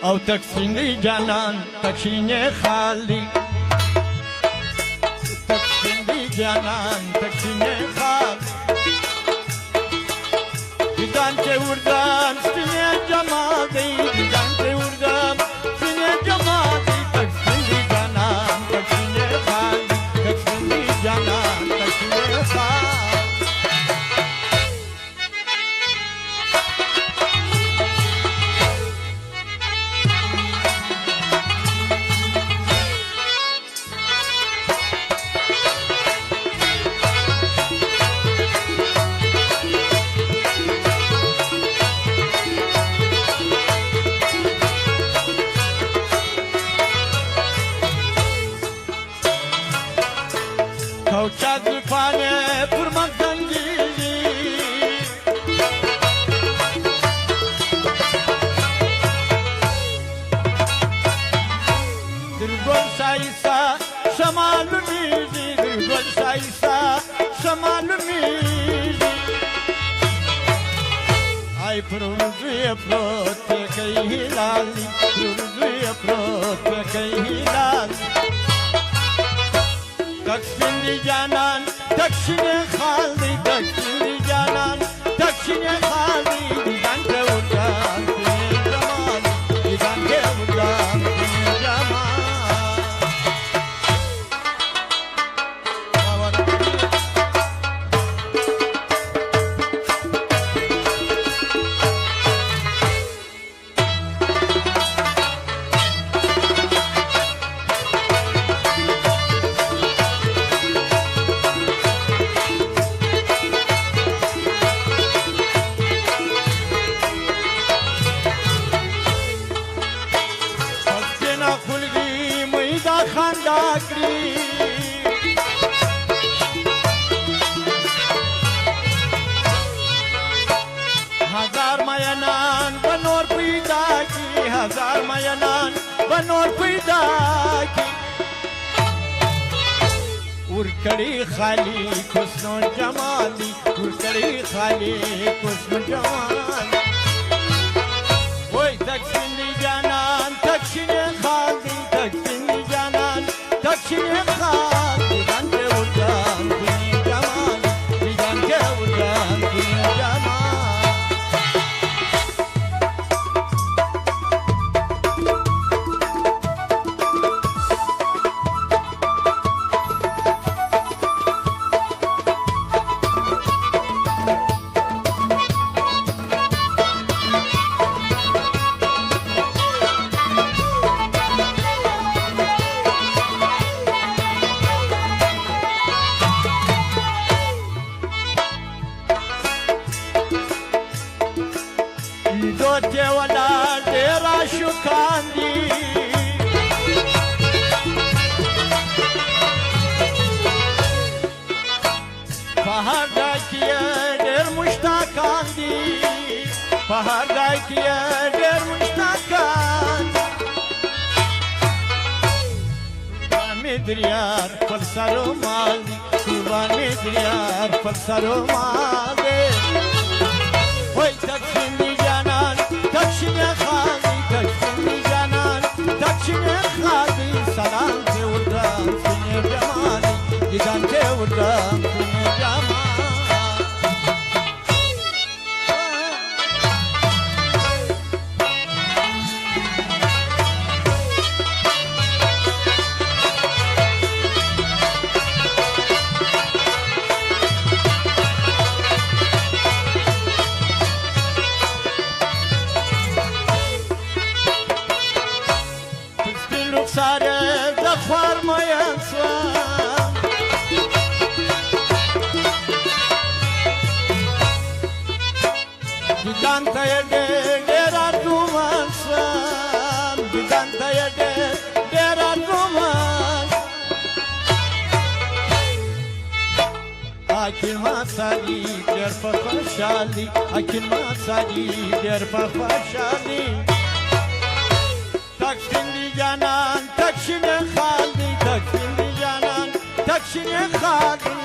او تکسینی جانان تکسینی خالی تکسینی جانان تکسینی خالی دیدن که وردم سینه جمالی دیدن که وردم سینه جمالی تکسینی جانان تکسینی خالی تکسینی جانان تکسینی خالی کوچه زلفانه پرمن زنگیری در گل سایسا شمالو میزی در گل سایسا شمالو میزی ای پروزوی پروت که هلالی پروزوی پروت که هلالی تکسینی جانان تکسینی خالی تکسینی جانان تکسینی خالی دیدن که وردم سینه جمالی دیدن که وردم سینه جمالی خندا کری هزار میانان بنور پیدا کی هزار میانان بنور پیدا کی ورکڑی خالی حسن و جمالی ورکڑی خالی حسن و جمالی وای تکسینی جانان تکسینی خالی تکسینی تکسینی خالی دیدن که وردم سینه جمالی دیدن که وردم سینه جمالی دوته ولا ډیرا شو کاندي بهر دای ډیر مشتاقان دي بهر دای ډیر مشتاقان قربان دریار پر سرو مال قربان دریار پر سرو مال وای تکسینی جانان تکسینی خالی تکسینی جانان تکسینی خالی سلام که وردم سینه جمالی دیدن که وردم سینه جمالی ساره زخوار ماین سوام دیدن تای دیر آرزومان سوام دیدن تای دیر آرزومان اکیل ما سالی دیر پر خوشحالی اکیل ما سالی دیر پر خوشحالی تکسینی جانان تکسینی خالی تکسینی جانان تکسینی خالی